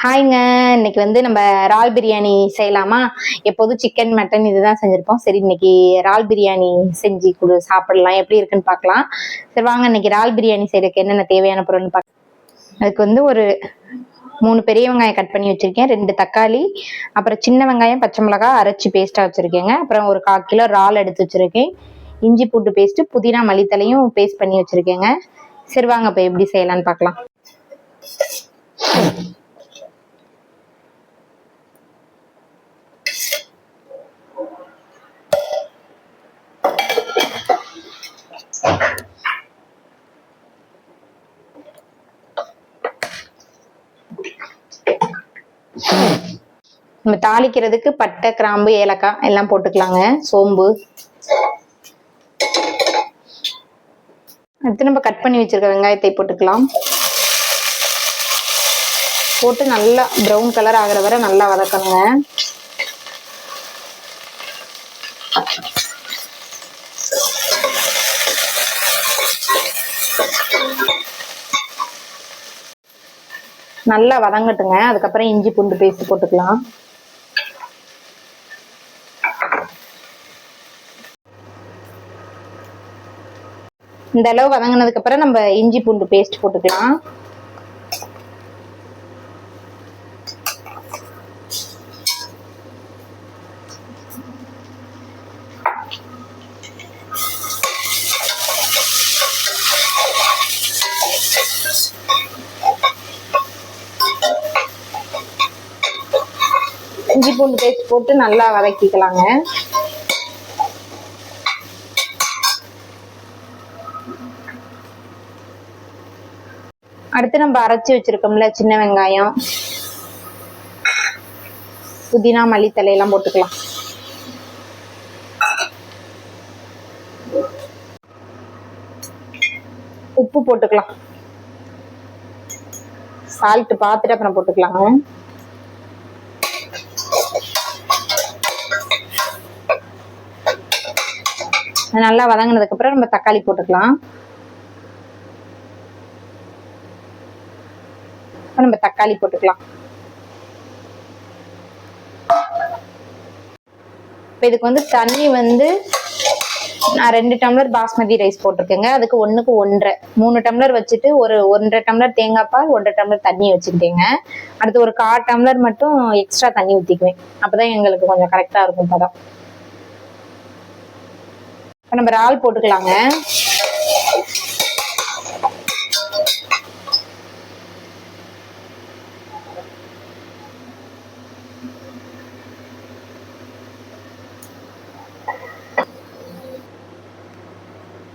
ஹாய்ங்க. இன்னைக்கு நம்ம இறால் பிரியாணி செய்யலாமா? எப்போதும் சிக்கன், மட்டன் இதுதான் செஞ்சிருப்போம். சரி, இன்னைக்கு இறால் பிரியாணி செஞ்சு சாப்பிடலாம். எப்படி இருக்குன்னு பார்க்கலாம். சரி வாங்க, இன்னைக்கு இறால் பிரியாணி செய்யறதுக்கு என்னென்ன தேவையான பொருள்னு பார்க்கலாம். அதுக்கு ஒரு 3 பெரிய வெங்காயம் கட் பண்ணி வச்சிருக்கேன், 2 தக்காளி, அப்புறம் சின்ன வெங்காயம், பச்சை மிளகாய் அரைச்சி பேஸ்டா வச்சிருக்கேங்க. அப்புறம் ஒரு 1/4 கிலோ இறால் எடுத்து வச்சிருக்கேன். இஞ்சி பூண்டு பேஸ்ட், புதினா மல்லித்தலையும் பேஸ்ட் பண்ணி வச்சிருக்கேங்க. சரி வாங்க இப்போ எப்படி செய்யலான்னு பார்க்கலாம். நம்ம தாளிக்கிறதுக்கு பட்டை, கிராம்பு, ஏலக்காய் எல்லாம் போட்டுக்கலாங்க. சோம்பு. அடுத்து நம்ம கட் பண்ணி வச்சிருக்க வெங்காயத்தை போட்டுக்கலாம். போட்டு நல்லா ப்ரௌன் கலர் ஆகிற வரை நல்லா வதக்கணுங்க. நல்லா வதங்கட்டுங்க. அதுக்கப்புறம் இஞ்சி பூண்டு பேஸ்ட் போட்டுக்கலாம். இந்த அளவு வதங்கினதுக்கு அப்புறம் நம்ம இஞ்சி பூண்டு பேஸ்ட் போட்டுக்கலாம். இஞ்சி பூண்டு பேஸ்ட் போட்டு நல்லா வதக்கிக்கலாங்க. அடுத்து நம்ம அரைச்சி வச்சிருக்கோம்ல சின்ன வெங்காயம், புதினா மல்லித்தலை எல்லாம் போட்டுக்கலாம். உப்பு போட்டுக்கலாம். சால்ட் பார்த்துட்டு அப்புறம் போட்டுக்கலாங்க. நல்லா வதங்கினதுக்கு அப்புறம் நம்ம தக்காளி போட்டுக்கலாம். நம்ம தக்காளி போட்டுக்கலாம். இப்போ இதுக்கு தண்ணி நான் 2 டம்ளர் பாஸ்மதி ரைஸ் போட்டிருக்கேங்க. அதுக்கு 1க்கு 1.5 3 டம்ளர் வச்சுட்டு ஒரு 1.5 டம்ளர் தேங்காய் பால், 1.5 டம்ளர் தண்ணி வச்சுக்கிட்டேங்க. அடுத்து ஒரு 1/4 டம்ளர் மட்டும் எக்ஸ்ட்ரா தண்ணி ஊற்றிக்குவேன். அப்போதான் எங்களுக்கு கொஞ்சம் கரெக்டாக இருக்கும் பதம். இப்போ நம்ம இறால் போட்டுக்கலாங்க.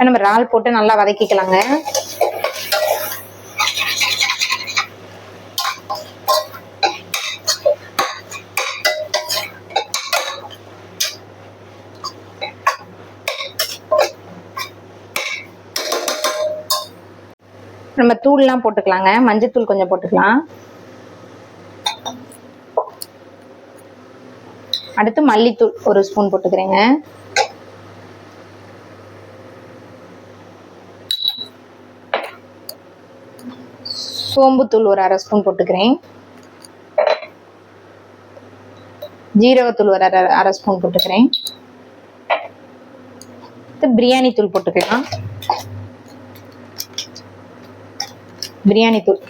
நம்ம இறால் போட்டு நல்லா வதக்கிக்கலாங்க. நம்ம தூள்லாம் போட்டுக்கலாங்க. மஞ்சத்தூள் கொஞ்சம் போட்டுக்கலாம். அடுத்து மல்லித்தூள் 1 ஸ்பூன் போட்டுக்கிறேங்க. சோம்புத்தூள் ஒரு 1/2 ஸ்பூன் போட்டுக்கிறேன். ஜீரகத்தூள் ஒரு 1/2 ஸ்பூன் போட்டுக்கிறேன். பிரியாணி தூள் போட்டுக்கலாம். பிரியாணி தூள்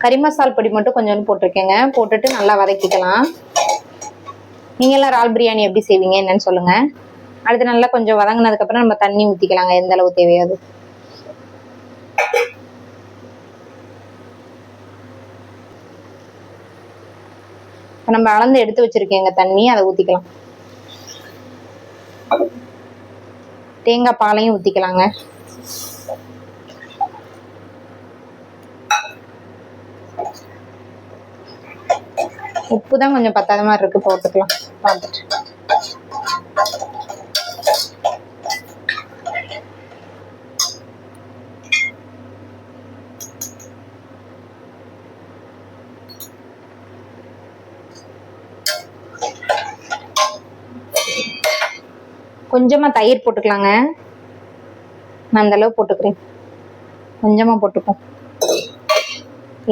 கறி மசால் பொடி மட்டும் கொஞ்சம் போட்டிருக்கேங்க. போட்டுட்டு நல்லா வதக்கிக்கலாம். நீங்க எல்லாம் இறால் பிரியாணி எப்படி செய்வீங்க என்னன்னு சொல்லுங்க. அடுத்து நல்லா கொஞ்சம் வதங்கினதுக்கு அப்புறம் நம்ம தண்ணி ஊத்திக்கலாங்க, எந்த அளவு தேவையாது. நம்ம அளந்து எடுத்து வச்சிருக்கேங்க தண்ணி, அதை ஊத்திக்கலாம். தேங்காய் பாலையும் ஊத்திக்கலாங்க. உப்பு தான் கொஞ்சம் பத்தாத மாதிரி இருக்கு, போட்டுக்கலாம் பார்த்துட்டு. கொஞ்சமா தயிர் போட்டுக்கலாங்க. நான் அந்த அளவு போட்டுக்கிறேன். கொஞ்சமா போட்டுப்போம்.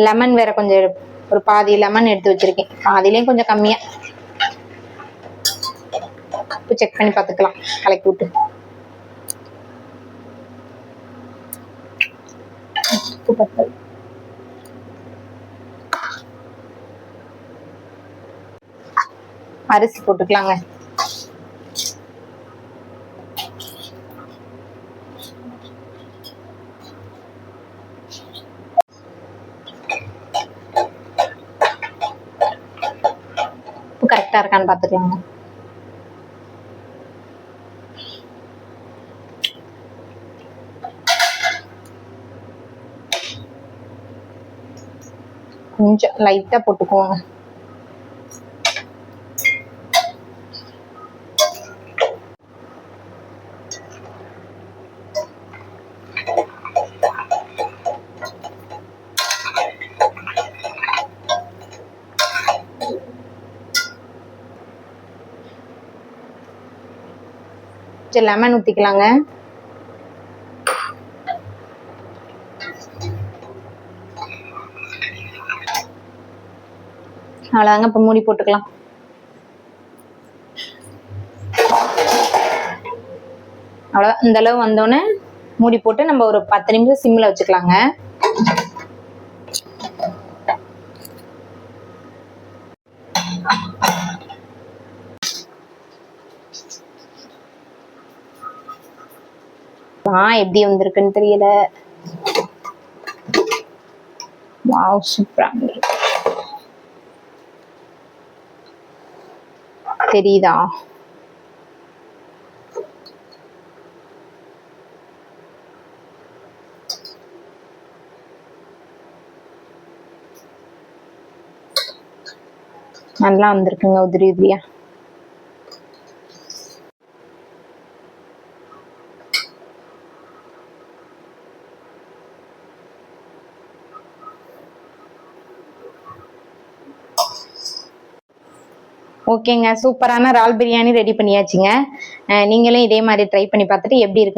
லெமன் வேற கொஞ்சம் ஒரு பாதி லெமன் எடுத்து வச்சிருக்கேன். பாதிலையும் கொஞ்சம் கம்மியா. உப்பு செக் பண்ணி பார்த்துக்கலாம். கலக்கி விட்டு உப்பு பத்தல். அரிசி போட்டுக்கலாங்க. உப்பு கரெக்டா இருக்கான்னு பாத்துக்கலாங்க. கொஞ்சம் லைட்டா போட்டுக்குவோங்க. லெமன் ஊத்திக்கலாங்க. அவ்வளவுதாங்க. இப்ப மூடி போட்டுக்கலாம். அவ்வளவுதான். இந்த அளவு வந்தோடனே மூடி போட்டு நம்ம ஒரு 10 நிமிஷம் சிம்ல வச்சுக்கலாங்க. எப்படி வந்திருக்குன்னு தெரியல. வாவ், சூப்பரா தெரியுதா? நல்லா வந்திருக்குங்க உதிரி உதிரியா. ஓகேங்க, சூப்பரான இறால் பிரியாணி ரெடி பண்ணியாச்சுங்க. நீங்களும் இதே மாதிரி ட்ரை பண்ணி பார்த்துட்டு எப்படி இருக்குன்னு